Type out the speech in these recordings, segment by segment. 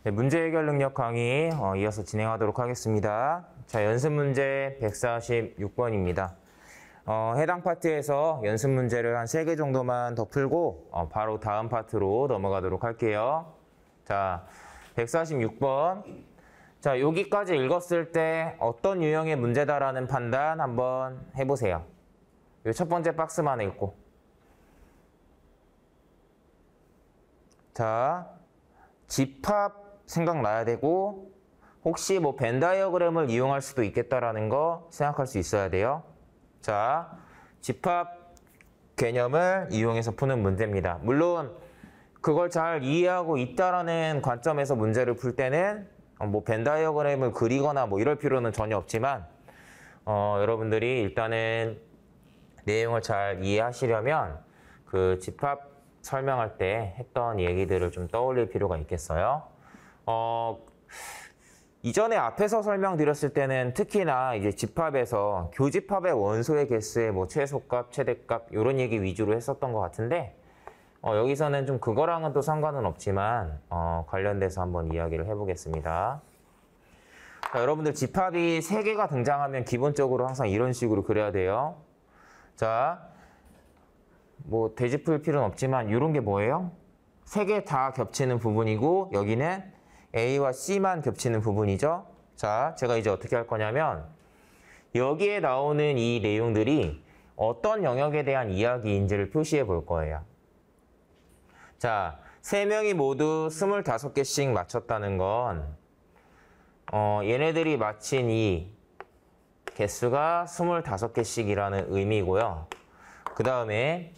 네, 문제 해결 능력 강의 이어서 진행하도록 하겠습니다. 자, 연습 문제 146번입니다. 해당 파트에서 연습 문제를 한 3개 정도만 더 풀고 바로 다음 파트로 넘어가도록 할게요. 자, 146번. 자, 여기까지 읽었을 때 어떤 유형의 문제다라는 판단 한번 해보세요. 이 첫 번째 박스만 읽고. 자, 집합 생각나야 되고 혹시 뭐 벤 다이어그램을 이용할 수도 있겠다라는 거 생각할 수 있어야 돼요. 자, 집합 개념을 이용해서 푸는 문제입니다. 물론 그걸 잘 이해하고 있다라는 관점에서 문제를 풀 때는 뭐 벤 다이어그램을 그리거나 뭐 이럴 필요는 전혀 없지만 여러분들이 일단은 내용을 잘 이해하시려면 그 집합 설명할 때 했던 얘기들을 좀 떠올릴 필요가 있겠어요. 이전에 앞에서 설명드렸을 때는 특히나 이제 집합에서 교집합의 원소의 개수의 뭐 최소값, 최대값 이런 얘기 위주로 했었던 것 같은데 여기서는 좀 그거랑은 또 상관은 없지만 관련돼서 한번 이야기를 해보겠습니다. 자, 여러분들 집합이 3개가 등장하면 기본적으로 항상 이런 식으로 그려야 돼요. 자, 뭐 되짚을 필요는 없지만 이런 게 뭐예요? 3개 다 겹치는 부분이고 여기는 A와 C만 겹치는 부분이죠. 자, 제가 이제 어떻게 할 거냐면 여기에 나오는 이 내용들이 어떤 영역에 대한 이야기인지를 표시해 볼 거예요. 자, 3명이 모두 25개씩 맞췄다는 건 얘네들이 맞힌 이 개수가 25개씩이라는 의미고요. 그 다음에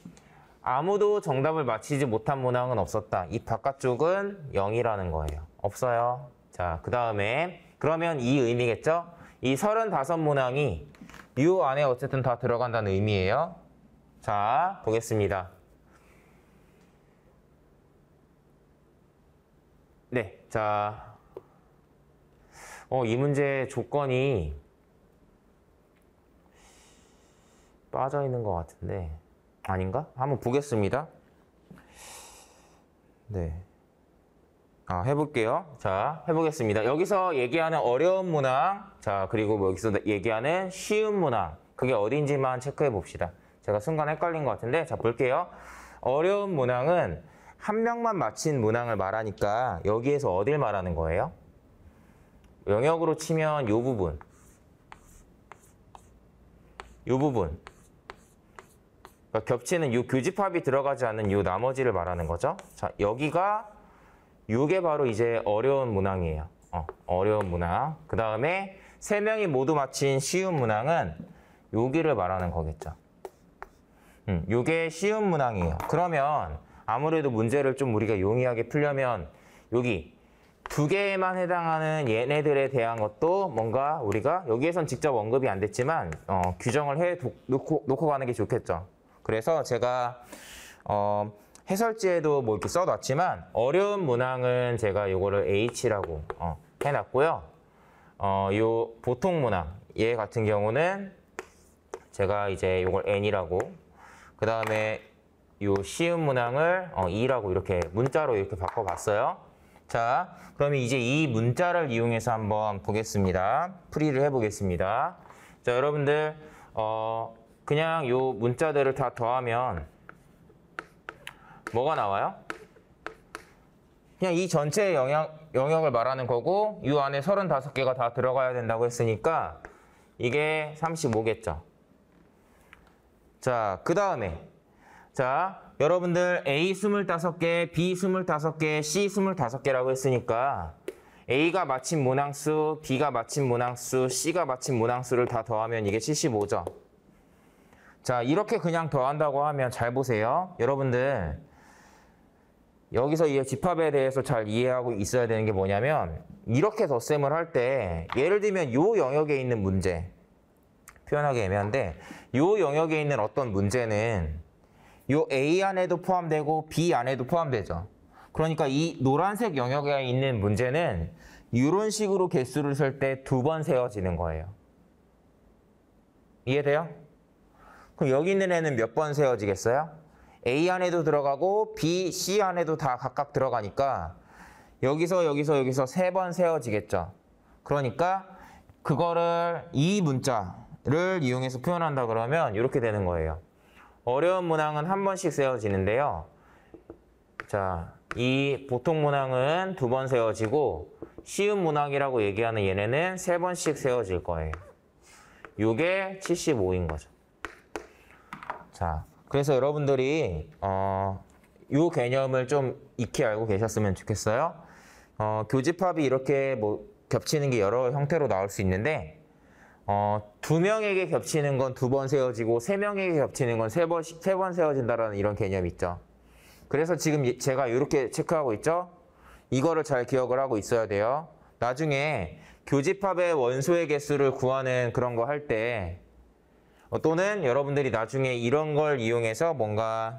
아무도 정답을 맞히지 못한 문항은 없었다. 이 바깥쪽은 0이라는 거예요. 없어요. 자, 그 다음에 그러면 이 의미겠죠? 이 35문항이 이 안에 어쨌든 다 들어간다는 의미예요. 자, 보겠습니다. 네, 자, 이 문제 조건이 빠져 있는 것 같은데 아닌가? 한번 보겠습니다. 네. 해볼게요. 자, 해보겠습니다. 여기서 얘기하는 어려운 문항, 자, 그리고 뭐 여기서 얘기하는 쉬운 문항, 그게 어딘지만 체크해 봅시다. 제가 순간 헷갈린 것 같은데, 자, 볼게요. 어려운 문항은 한 명만 맞힌 문항을 말하니까 여기에서 어딜 말하는 거예요? 영역으로 치면 요 부분. 요 부분. 그러니까 겹치는 요 교집합이 들어가지 않는 요 나머지를 말하는 거죠. 자, 여기가 요게 바로 이제 어려운 문항이에요. 어려운 문항. 그 다음에 3명이 모두 맞힌 쉬운 문항은 여기를 말하는 거겠죠. 요게 쉬운 문항이에요. 그러면 아무래도 문제를 좀 우리가 용이하게 풀려면 여기 2개에만 해당하는 얘네들에 대한 것도 뭔가 우리가 여기에선 직접 언급이 안 됐지만 규정을 해 놓고 가는 게 좋겠죠. 그래서 제가 해설지에도 뭐 이렇게 써놨지만 어려운 문항은 제가 요거를 H라고 해놨고요. 요 보통 문항 얘 같은 경우는 제가 이제 요걸 N이라고, 그 다음에 요 쉬운 문항을 E라고 이렇게 문자로 이렇게 바꿔봤어요. 자, 그러면 이제 이 문자를 이용해서 한번 보겠습니다. 풀이를 해보겠습니다. 자, 여러분들 그냥 요 문자들을 다 더하면 뭐가 나와요? 그냥 이 전체 영역을 말하는 거고 이 안에 35개가 다 들어가야 된다고 했으니까 이게 35겠죠. 자, 그 다음에 자, 여러분들 A 25개, B 25개, C 25개라고 했으니까 A가 맞힌 문항수, B가 맞힌 문항수, C가 맞힌 문항수를 다 더하면 이게 75죠. 자, 이렇게 그냥 더한다고 하면 잘 보세요. 여러분들 여기서 이 집합에 대해서 잘 이해하고 있어야 되는 게 뭐냐면 이렇게 덧셈을 할 때 예를 들면 요 영역에 있는 문제, 표현하기 애매한데 요 영역에 있는 어떤 문제는 요 A 안에도 포함되고 B 안에도 포함되죠. 그러니까 이 노란색 영역에 있는 문제는 이런 식으로 개수를 쓸 때 2번 세워지는 거예요. 이해돼요? 그럼 여기 있는 애는 몇 번 세워지겠어요? A 안에도 들어가고 B, C 안에도 다 각각 들어가니까 여기서 세 번 세워지겠죠. 그러니까 그거를 이 문자를 이용해서 표현한다 그러면 이렇게 되는 거예요. 어려운 문항은 한 번씩 세워지는데요. 자, 이 보통 문항은 두 번 세워지고 쉬운 문항이라고 얘기하는 얘네는 세 번씩 세워질 거예요. 이게 75인 거죠. 자, 그래서 여러분들이 이 개념을 좀 익히 알고 계셨으면 좋겠어요. 교집합이 이렇게 뭐 겹치는 게 여러 형태로 나올 수 있는데 두 명에게 겹치는 건 두 번 세워지고 세 명에게 겹치는 건 세 번 세워진다라는 이런 개념이 있죠. 그래서 지금 제가 이렇게 체크하고 있죠. 이거를 잘 기억을 하고 있어야 돼요. 나중에 교집합의 원소의 개수를 구하는 그런 거 할 때 또는 여러분들이 나중에 이런 걸 이용해서 뭔가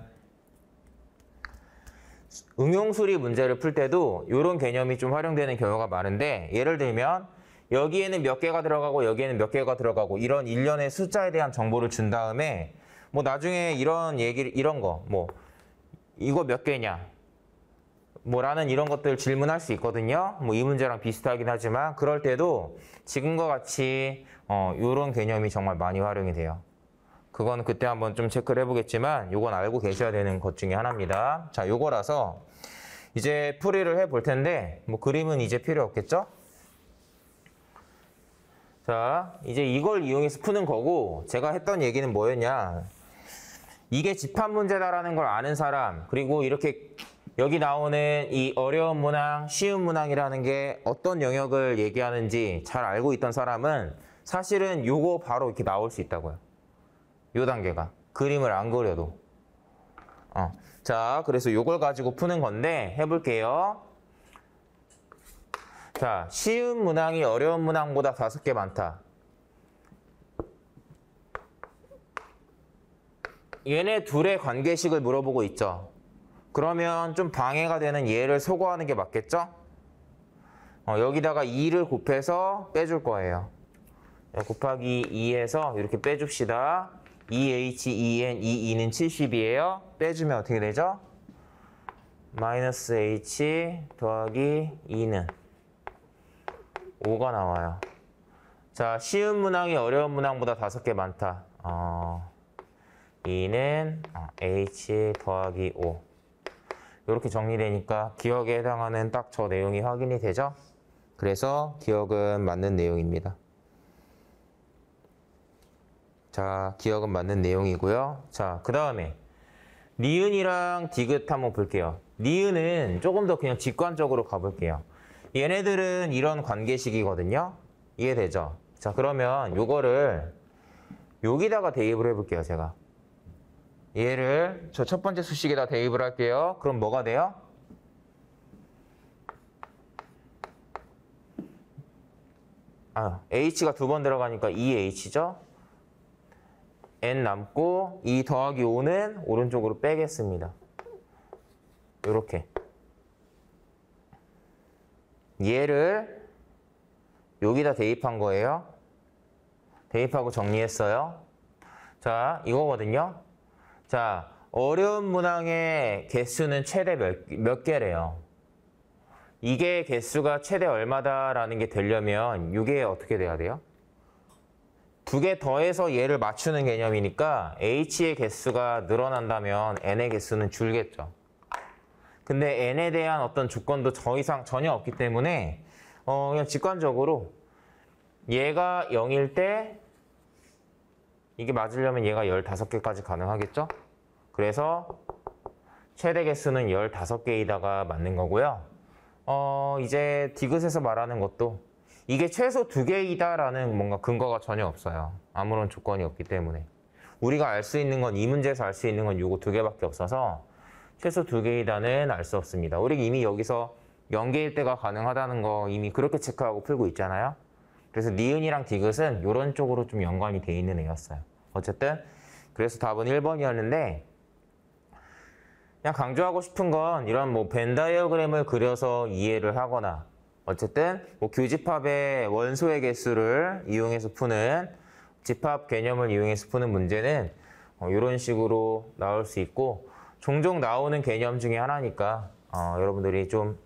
응용수리 문제를 풀 때도 이런 개념이 좀 활용되는 경우가 많은데 예를 들면 여기에는 몇 개가 들어가고 여기에는 몇 개가 들어가고 이런 일련의 숫자에 대한 정보를 준 다음에 뭐 나중에 이런 얘기를 이런 거 뭐 이거 몇 개냐 뭐라는 이런 것들 질문할 수 있거든요. 뭐 이 문제랑 비슷하긴 하지만 그럴 때도 지금과 같이 이런 개념이 정말 많이 활용이 돼요. 그건 그때 한번 좀 체크를 해보겠지만 요건 알고 계셔야 되는 것 중에 하나입니다. 자, 요거라서 이제 풀이를 해볼 텐데 뭐 그림은 이제 필요 없겠죠? 자, 이제 이걸 이용해서 푸는 거고 제가 했던 얘기는 뭐였냐. 이게 집합 문제다라는 걸 아는 사람 그리고 이렇게 여기 나오는 이 어려운 문항, 쉬운 문항이라는 게 어떤 영역을 얘기하는지 잘 알고 있던 사람은 사실은 요거 바로 이렇게 나올 수 있다고요. 요 단계가. 그림을 안 그려도. 자, 그래서 요걸 가지고 푸는 건데 해볼게요. 자, 쉬운 문항이 어려운 문항보다 5개 많다. 얘네 둘의 관계식을 물어보고 있죠. 그러면 좀 방해가 되는 얘를 소거하는 게 맞겠죠? 여기다가 2를 곱해서 빼줄 거예요. 곱하기 2에서 이렇게 빼줍시다. 2H, 2N, 2는 70이에요. 빼주면 어떻게 되죠? 마이너스 H 더하기 2는 5가 나와요. 자, 쉬운 문항이 어려운 문항보다 5개 많다. 2는 H 더하기 5. 이렇게 정리되니까 기억에 해당하는 딱 저 내용이 확인이 되죠? 그래서 기억은 맞는 내용입니다. 자, 기억은 맞는 내용이고요. 자, 그 다음에 니은이랑 디귿 한번 볼게요. 니은은 조금 더 그냥 직관적으로 가볼게요. 얘네들은 이런 관계식이거든요. 이해되죠? 자, 그러면 요거를 여기다가 대입을 해볼게요, 제가. 얘를 저 첫 번째 수식에다 대입을 할게요. 그럼 뭐가 돼요? H가 두 번 들어가니까 2H죠? N 남고 2 더하기 5는 오른쪽으로 빼겠습니다. 요렇게. 얘를 여기다 대입한 거예요. 대입하고 정리했어요. 자, 이거거든요. 자, 어려운 문항의 개수는 최대 몇 개래요? 이게 개수가 최대 얼마다라는 게 되려면 이게 어떻게 돼야 돼요? 두 개 더해서 얘를 맞추는 개념이니까 H의 개수가 늘어난다면 N의 개수는 줄겠죠. 근데 N에 대한 어떤 조건도 더 이상 전혀 없기 때문에 그냥 직관적으로 얘가 0일 때 이게 맞으려면 얘가 15개까지 가능하겠죠? 그래서 최대 개수는 15개이다가 맞는 거고요. 이제 디귿에서 말하는 것도 이게 최소 2개이다라는 뭔가 근거가 전혀 없어요. 아무런 조건이 없기 때문에. 우리가 알 수 있는 건 이 문제에서 알 수 있는 건 요거 2개밖에 없어서 최소 2개이다는 알 수 없습니다. 우리 이미 여기서 0개일 때가 가능하다는 거 이미 그렇게 체크하고 풀고 있잖아요. 그래서 니은이랑 디귿은 이런 쪽으로 좀 연관이 돼 있는 애였어요. 어쨌든 그래서 답은 1번이었는데 그냥 강조하고 싶은 건 이런 뭐 벤 다이어그램을 그려서 이해를 하거나 어쨌든 뭐 교집합의 원소의 개수를 이용해서 푸는 집합 개념을 이용해서 푸는 문제는 이런 식으로 나올 수 있고 종종 나오는 개념 중에 하나니까 여러분들이 좀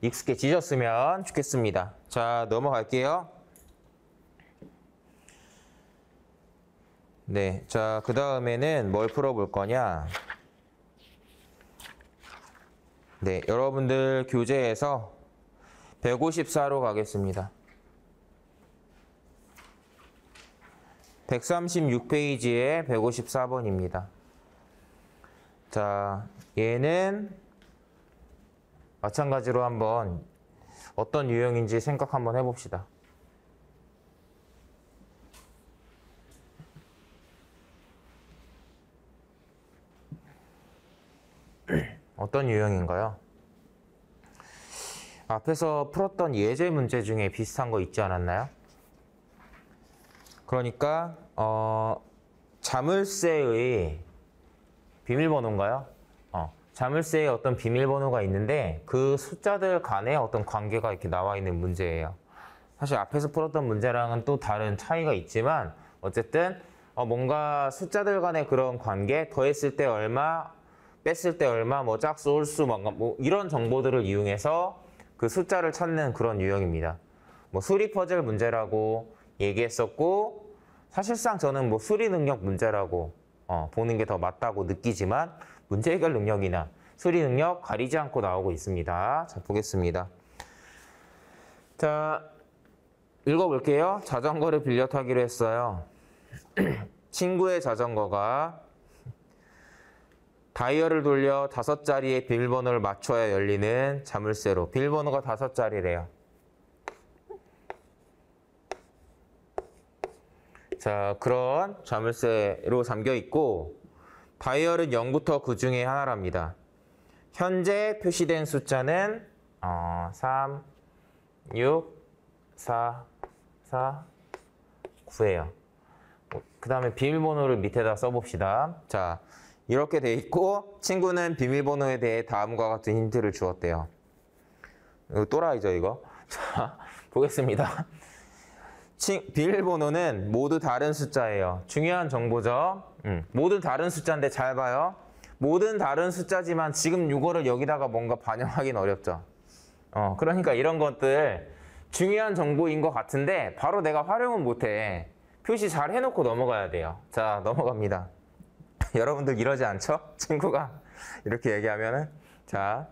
익숙해지셨으면 좋겠습니다. 자, 넘어갈게요. 네, 자, 그 다음에는 뭘 풀어볼 거냐? 네, 여러분들 교재에서 154로 가겠습니다. 136페이지에 154번입니다. 자, 얘는 마찬가지로 한번 어떤 유형인지 생각 한번 해봅시다. 어떤 유형인가요? 앞에서 풀었던 예제 문제 중에 비슷한 거 있지 않았나요? 그러니까 자물쇠의 비밀번호인가요? 자물쇠에 어떤 비밀번호가 있는데 그 숫자들 간의 어떤 관계가 이렇게 나와 있는 문제예요. 사실 앞에서 풀었던 문제랑은 또 다른 차이가 있지만 어쨌든 뭔가 숫자들 간의 그런 관계, 더했을 때 얼마, 뺐을 때 얼마, 뭐 짝수, 홀수, 뭐 이런 정보들을 이용해서 그 숫자를 찾는 그런 유형입니다. 뭐 수리 퍼즐 문제라고 얘기했었고, 사실상 저는 뭐 수리 능력 문제라고 보는 게 더 맞다고 느끼지만 문제 해결 능력이나 수리 능력 가리지 않고 나오고 있습니다. 자, 보겠습니다. 자, 읽어볼게요. 자전거를 빌려 타기로 했어요. 친구의 자전거가 다이얼을 돌려 5자리의 비밀번호를 맞춰야 열리는 자물쇠로, 비밀번호가 5자리래요. 자, 그런 자물쇠로 잠겨 있고 다이얼은 0부터 그 중에 하나랍니다. 현재 표시된 숫자는 3, 6, 4, 4, 9예요. 그 다음에 비밀번호를 밑에다 써봅시다. 자, 이렇게 돼 있고 친구는 비밀번호에 대해 다음과 같은 힌트를 주었대요. 이거 또라이죠, 이거? 자, 보겠습니다. 비밀번호는 모두 다른 숫자예요. 중요한 정보죠. 모두 다른 숫자인데 잘 봐요. 모든 다른 숫자지만 지금 이거를 여기다가 뭔가 반영하기는 어렵죠. 그러니까 이런 것들 중요한 정보인 것 같은데 바로 내가 활용은 못해. 표시 잘 해놓고 넘어가야 돼요. 자, 넘어갑니다. 여러분들 이러지 않죠? 친구가 이렇게 얘기하면은. 자,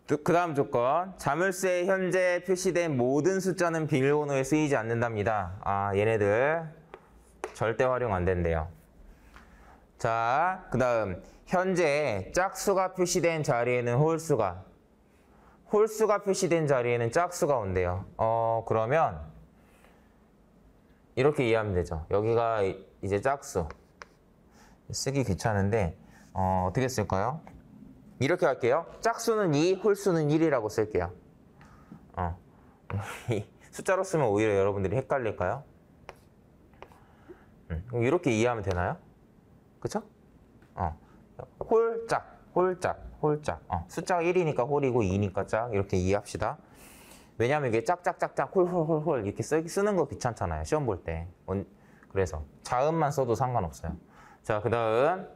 그 다음 조건. 자물쇠에 현재 표시된 모든 숫자는 비밀번호에 쓰이지 않는답니다. 얘네들 절대 활용 안 된대요. 자, 그 다음 현재 짝수가 표시된 자리에는 홀수가 표시된 자리에는 짝수가 온대요. 그러면 이렇게 이해하면 되죠. 여기가 이제 짝수. 쓰기 귀찮은데 어떻게 쓸까요? 이렇게 할게요. 짝수는 2, 홀수는 1이라고 쓸게요. 숫자로 쓰면 오히려 여러분들이 헷갈릴까요? 이렇게 이해하면 되나요? 그쵸? 홀짝. 숫자가 1이니까 홀이고 2니까 짝. 이렇게 이해합시다. 왜냐하면 이게 짝짝짝짝 홀 이렇게 쓰는 거 귀찮잖아요. 시험 볼 때. 그래서 자음만 써도 상관없어요. 자, 그 다음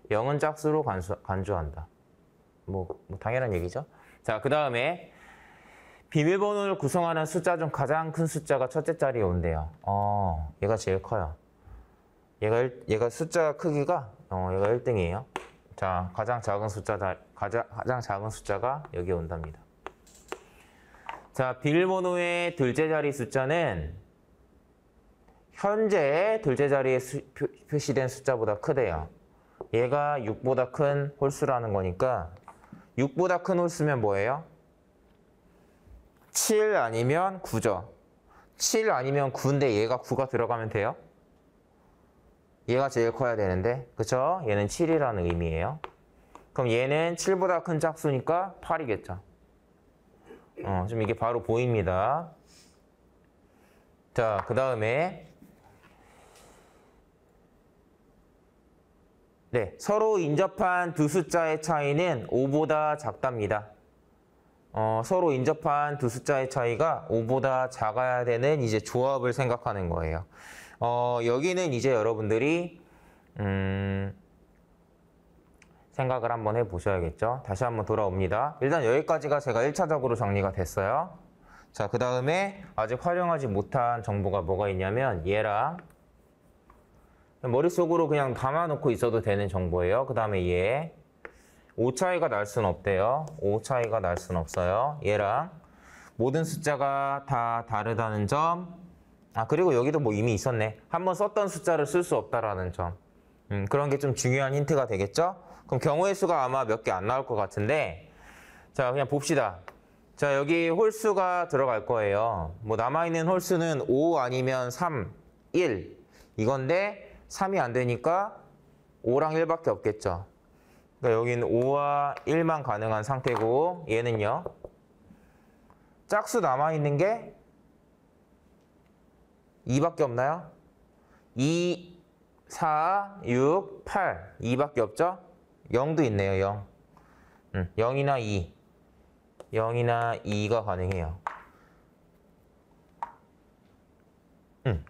0은 짝수로 간주한다. 뭐 당연한 얘기죠. 자, 그 다음에 비밀번호를 구성하는 숫자 중 가장 큰 숫자가 첫째 자리에 온대요. 얘가 제일 커요. 얘가 숫자 크기가 얘가 1등이에요. 자, 가장 작은 숫자가 여기 온답니다. 자, 비밀번호의 둘째 자리 숫자는 현재 둘째 자리에 표시된 숫자보다 크대요. 얘가 6보다 큰 홀수라는 거니까 6보다 큰 홀수면 뭐예요? 7 아니면 9죠. 7 아니면 9인데 얘가 9가 들어가면 돼요? 얘가 제일 커야 되는데, 그쵸? 얘는 7이라는 의미예요. 그럼 얘는 7보다 큰 짝수니까 8이겠죠. 좀 이게 바로 보입니다. 자, 그 다음에 네, 서로 인접한 두 숫자의 차이는 5보다 작답니다. 서로 인접한 두 숫자의 차이가 5보다 작아야 되는 이제 조합을 생각하는 거예요. 여기는 이제 여러분들이 생각을 한번 해보셔야겠죠. 다시 한번 돌아옵니다. 일단 여기까지가 제가 1차적으로 정리가 됐어요. 자, 그 다음에 아직 활용하지 못한 정보가 뭐가 있냐면 얘랑 머릿속으로 그냥 담아놓고 있어도 되는 정보예요. 그 다음에 얘 5 차이가 날 수는 없대요. 5 차이가 날 수는 없어요. 얘랑 모든 숫자가 다 다르다는 점. 아, 그리고 여기도 뭐 이미 있었네. 한번 썼던 숫자를 쓸 수 없다라는 점. 그런 게 좀 중요한 힌트가 되겠죠? 그럼 경우의 수가 아마 몇 개 안 나올 것 같은데, 자, 그냥 봅시다. 자, 여기 홀수가 들어갈 거예요. 뭐 남아있는 홀수는 5 아니면 3, 1 이건데 3이 안 되니까 5랑 1밖에 없겠죠. 그러니까 여기는 5와 1만 가능한 상태고, 얘는요. 짝수 남아있는 게 2밖에 없나요? 2, 4, 6, 8 2밖에 없죠? 0도 있네요. 0. 0이나 2. 0이나 2가 가능해요.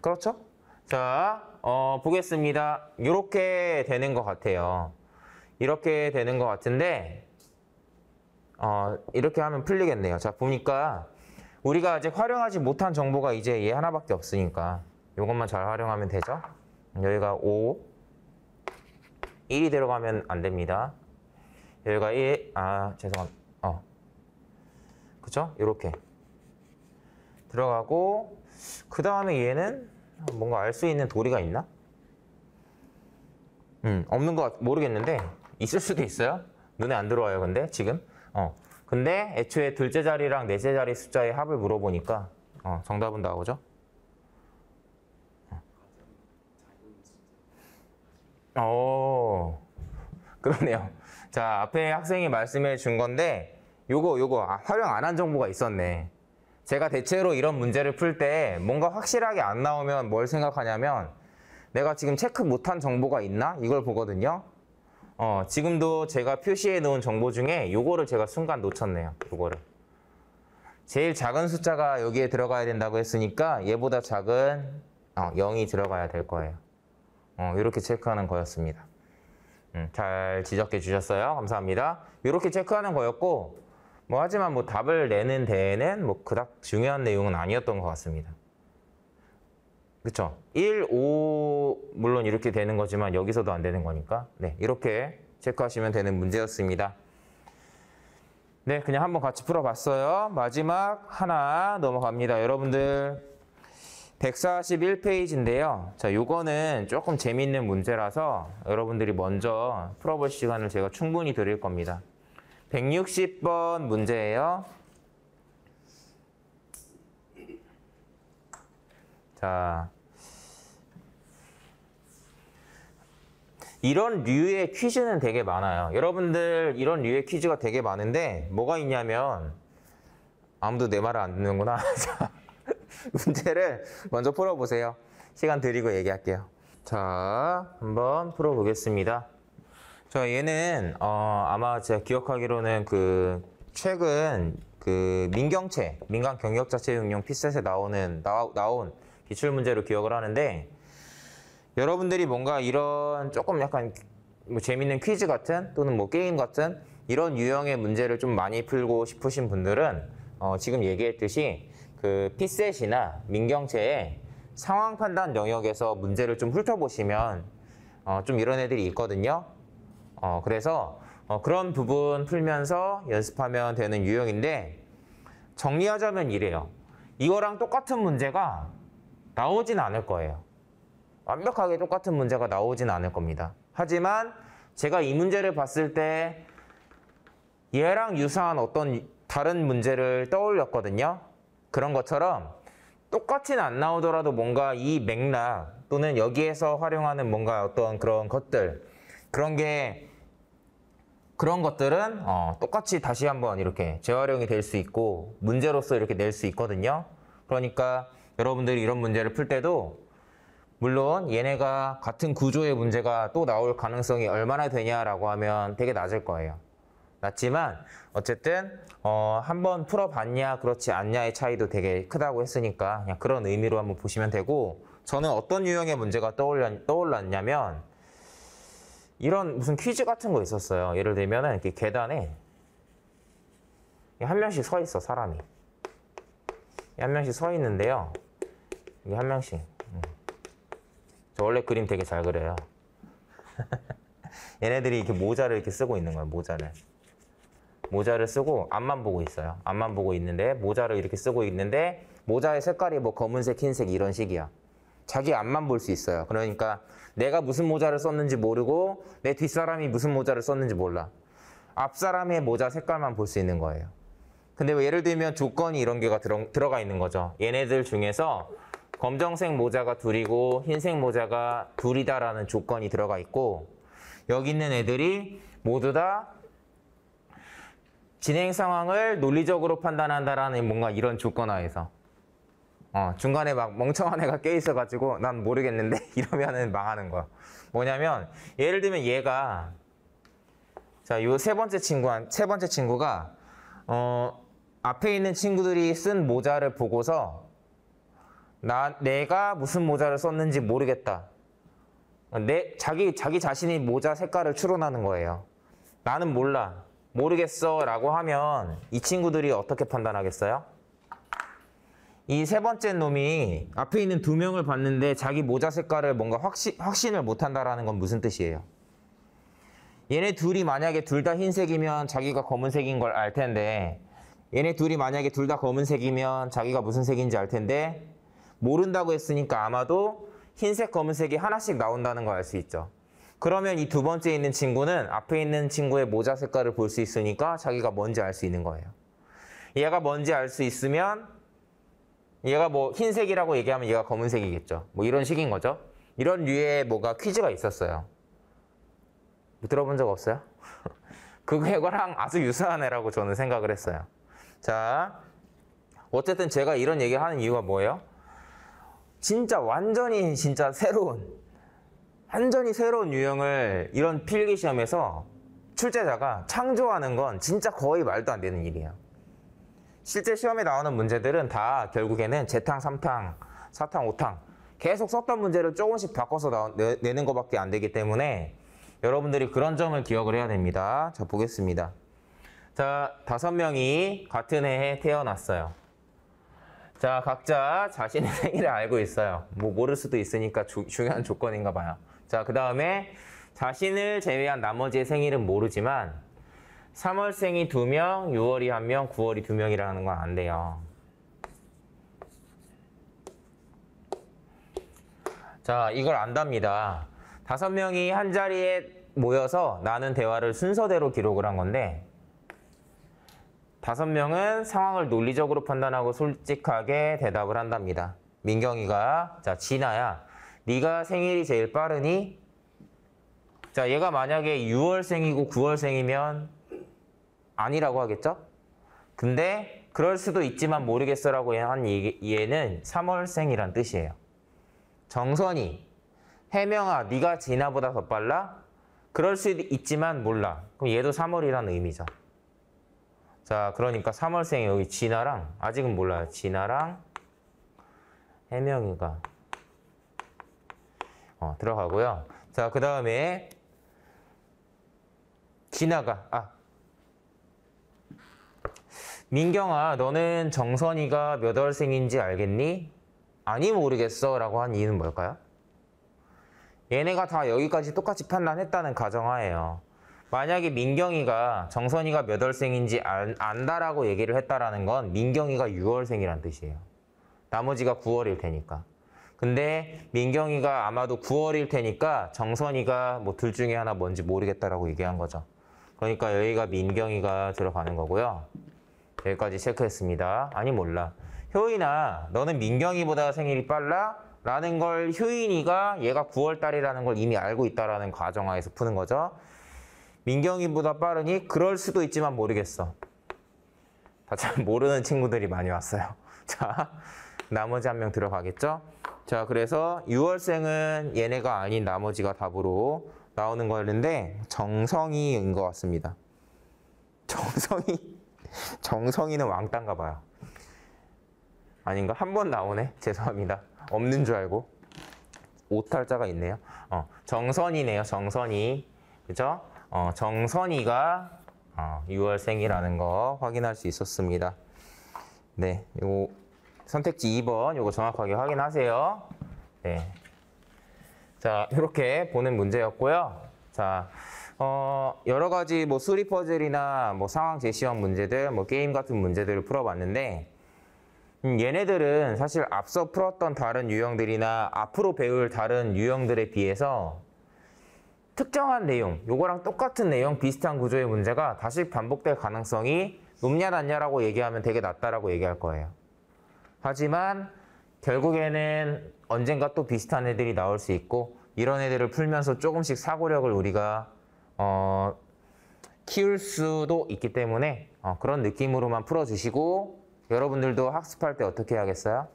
그렇죠? 자, 보겠습니다. 이렇게 되는 것 같아요. 이렇게 되는 것 같은데 이렇게 하면 풀리겠네요. 자, 보니까 우리가 아직 활용하지 못한 정보가 이제 얘 하나밖에 없으니까 이것만 잘 활용하면 되죠. 여기가 5, 1이 들어가면 안 됩니다. 여기가 1, 죄송합니다. 그쵸? 이렇게 들어가고, 그 다음에 얘는 뭔가 알 수 있는 도리가 있나? 없는 거 모르겠는데 있을 수도 있어요. 눈에 안 들어와요. 근데 지금 근데 애초에 둘째 자리랑 넷째 자리 숫자의 합을 물어보니까 정답은 나오죠. 그러네요. 자, 앞에 학생이 말씀해 준 건데 요거 활용 안 한 정보가 있었네. 제가 대체로 이런 문제를 풀 때 뭔가 확실하게 안 나오면 뭘 생각하냐면 내가 지금 체크 못한 정보가 있나? 이걸 보거든요. 지금도 제가 표시해 놓은 정보 중에 요거를 제가 순간 놓쳤네요. 요거를. 제일 작은 숫자가 여기에 들어가야 된다고 했으니까 얘보다 작은 0이 들어가야 될 거예요. 이렇게 체크하는 거였습니다. 잘 지적해 주셨어요. 감사합니다. 이렇게 체크하는 거였고, 하지만 답을 내는 데에는 그닥 중요한 내용은 아니었던 것 같습니다. 그쵸? 1, 5 물론 이렇게 되는 거지만 여기서도 안 되는 거니까 네, 이렇게 체크하시면 되는 문제였습니다. 네, 그냥 한번 같이 풀어봤어요. 마지막 하나 넘어갑니다. 여러분들 141페이지인데요. 자, 요거는 조금 재밌는 문제라서 여러분들이 먼저 풀어볼 시간을 제가 충분히 드릴 겁니다. 160번 문제예요. 자, 이런 류의 퀴즈는 되게 많아요. 여러분들 이런 류의 퀴즈가 되게 많은데 뭐가 있냐면 아무도 내 말을 안 듣는구나. 자, 문제를 먼저 풀어보세요. 시간 드리고 얘기할게요. 자, 한번 풀어보겠습니다. 자, 얘는 아마 제가 기억하기로는 최근 민경채, 민간 경력자체 응용 피셋에 나온 기출문제로 기억을 하는데, 여러분들이 뭔가 이런 조금 약간 재밌는 퀴즈 같은 또는 게임 같은 이런 유형의 문제를 좀 많이 풀고 싶으신 분들은 지금 얘기했듯이 피셋이나 민경채의 상황 판단 영역에서 문제를 좀 훑어보시면 좀 이런 애들이 있거든요. 그래서 그런 부분 풀면서 연습하면 되는 유형인데, 정리하자면 이래요. 이거랑 똑같은 문제가 나오진 않을 거예요. 완벽하게 똑같은 문제가 나오진 않을 겁니다. 하지만 제가 이 문제를 봤을 때 얘랑 유사한 어떤 다른 문제를 떠올렸거든요. 그런 것처럼 똑같이는 안 나오더라도 뭔가 이 맥락 또는 여기에서 활용하는 뭔가 어떤 그런 것들, 그런 것들은 똑같이 다시 한번 이렇게 재활용이 될 수 있고 문제로서 이렇게 낼 수 있거든요. 그러니까 여러분들이 이런 문제를 풀 때도 물론 얘네가 같은 구조의 문제가 또 나올 가능성이 얼마나 되냐라고 하면 되게 낮을 거예요. 낮지만 어쨌든 한번 풀어봤냐 그렇지 않냐의 차이도 되게 크다고 했으니까 그냥 그런 의미로 한번 보시면 되고, 저는 어떤 유형의 문제가 떠올랐냐면 이런 무슨 퀴즈 같은 거 있었어요. 예를 들면은 이렇게 계단에 한 명씩 서 있어, 사람이. 한 명씩 서 있는데요. 이게 한 명씩. 저 원래 그림 되게 잘 그려요. 얘네들이 이렇게 모자를 이렇게 쓰고 있는 거예요, 모자를. 모자를 쓰고 앞만 보고 있어요. 앞만 보고 있는데 모자를 이렇게 쓰고 있는데 모자의 색깔이 뭐 검은색, 흰색 이런 식이야. 자기 앞만 볼 수 있어요. 그러니까 내가 무슨 모자를 썼는지 모르고 내 뒷사람이 무슨 모자를 썼는지 몰라. 앞사람의 모자 색깔만 볼 수 있는 거예요. 근데 예를 들면 조건이 이런 개가 들어가 있는 거죠. 얘네들 중에서 검정색 모자가 둘이고 흰색 모자가 둘이다라는 조건이 들어가 있고 여기 있는 애들이 모두 다 진행 상황을 논리적으로 판단한다라는 뭔가 이런 조건 하에서 중간에 막 멍청한 애가 껴있어가지고 난 모르겠는데 이러면은 망하는 거야. 뭐냐면 예를 들면 얘가 자, 요 세 번째 친구가 앞에 있는 친구들이 쓴 모자를 보고서 내가 무슨 모자를 썼는지 모르겠다. 자기 자신이 모자 색깔을 추론하는 거예요. 나는 몰라. 모르겠어 라고 하면 이 친구들이 어떻게 판단하겠어요? 이 세 번째 놈이 앞에 있는 두 명을 봤는데 자기 모자 색깔을 뭔가 확신을 못한다라는 건 무슨 뜻이에요? 얘네 둘이 만약에 둘 다 흰색이면 자기가 검은색인 걸 알 텐데 얘네 둘이 만약에 둘 다 검은색이면 자기가 무슨 색인지 알 텐데 모른다고 했으니까 아마도 흰색, 검은색이 하나씩 나온다는 걸 알 수 있죠. 그러면 이 두 번째 있는 친구는 앞에 있는 친구의 모자 색깔을 볼 수 있으니까 자기가 뭔지 알 수 있는 거예요. 얘가 뭔지 알 수 있으면 얘가 뭐 흰색이라고 얘기하면 얘가 검은색이겠죠. 뭐 이런 식인 거죠. 이런 류의 뭐가 퀴즈가 있었어요. 뭐 들어본 적 없어요? 그거랑 아주 유사한 애라고 저는 생각을 했어요. 자, 어쨌든 제가 이런 얘기를 하는 이유가 뭐예요? 진짜 완전히 새로운 유형을 이런 필기시험에서 출제자가 창조하는 건 진짜 거의 말도 안 되는 일이에요. 실제 시험에 나오는 문제들은 다 결국에는 재탕, 3탕, 4탕, 5탕 계속 썼던 문제를 조금씩 바꿔서 내는 것밖에 안 되기 때문에 여러분들이 그런 점을 기억을 해야 됩니다. 자, 보겠습니다. 자, 5명이 같은 해에 태어났어요. 자, 각자 자신의 생일을 알고 있어요. 뭐 모를 수도 있으니까 중요한 조건인가 봐요. 자, 그 다음에 자신을 제외한 나머지의 생일은 모르지만 3월생이 2명, 6월이 1명, 9월이 2명이라는 건 안 돼요. 자, 이걸 안답니다. 5명이 한 자리에 모여서 나눈 대화를 순서대로 기록을 한 건데 5명은 상황을 논리적으로 판단하고 솔직하게 대답을 한답니다. 민경이가 자, 진아야, 네가 생일이 제일 빠르니? 자, 얘가 만약에 6월생이고 9월생이면 아니라고 하겠죠? 근데 그럴 수도 있지만 모르겠어라고 한 얘는 3월생이란 뜻이에요. 정선이, 혜명아, 네가 진아보다 더 빨라? 그럴 수도 있지만 몰라. 그럼 얘도 3월이라는 의미죠. 자, 그러니까 3월생이 여기 진아랑 아직은 몰라요. 진아랑 혜명이가 들어가고요. 자, 그 다음에 진아가 민경아, 너는 정선이가 몇 월생인지 알겠니? 아니, 모르겠어 라고 한 이유는 뭘까요? 얘네가 다 여기까지 똑같이 판단했다는 가정하에요. 만약에 민경이가 정선이가 몇 월생인지 안다라고 얘기를 했다라는 건 민경이가 6월생이란 뜻이에요. 나머지가 9월일 테니까. 근데 민경이가 아마도 9월일 테니까 정선이가 뭐 둘 중에 하나 뭔지 모르겠다라고 얘기한 거죠. 그러니까 여기가 민경이가 들어가는 거고요. 여기까지 체크했습니다. 아니, 몰라. 효인아, 너는 민경이보다 생일이 빨라? 라는 걸 효인이가 얘가 9월달이라는 걸 이미 알고 있다라는 가정하에서 푸는 거죠. 민경이보다 빠르니? 그럴 수도 있지만 모르겠어. 다 잘 모르는 친구들이 많이 왔어요. 자, 나머지 한 명 들어가겠죠? 자, 그래서 6월생은 얘네가 아닌 나머지가 답으로 나오는 거였는데 정성이인 것 같습니다. 정성이는 왕따인가 봐요. 아닌가? 한 번 나오네. 죄송합니다. 없는 줄 알고. 오탈자가 있네요. 정선이네요. 정선이. 그죠? 정선이가 6월생이라는 거 확인할 수 있었습니다. 네, 요 선택지 2번 요거 정확하게 확인하세요. 네. 자, 이렇게 보는 문제였고요. 자, 여러 가지 뭐 수리 퍼즐이나 뭐 상황 제시형 문제들, 뭐 게임 같은 문제들을 풀어봤는데, 얘네들은 사실 앞서 풀었던 다른 유형들이나 앞으로 배울 다른 유형들에 비해서 특정한 내용, 요거랑 똑같은 내용, 비슷한 구조의 문제가 다시 반복될 가능성이 높냐 낮냐라고 얘기하면 되게 낮다라고 얘기할 거예요. 하지만 결국에는 언젠가 또 비슷한 애들이 나올 수 있고, 이런 애들을 풀면서 조금씩 사고력을 우리가 키울 수도 있기 때문에 그런 느낌으로만 풀어주시고, 여러분들도 학습할 때 어떻게 해야겠어요?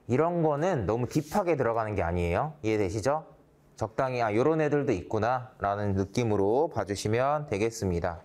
이런 거는 너무 딥하게 들어가는 게 아니에요. 이해되시죠? 적당히 이런 애들도 있구나 라는 느낌으로 봐주시면 되겠습니다.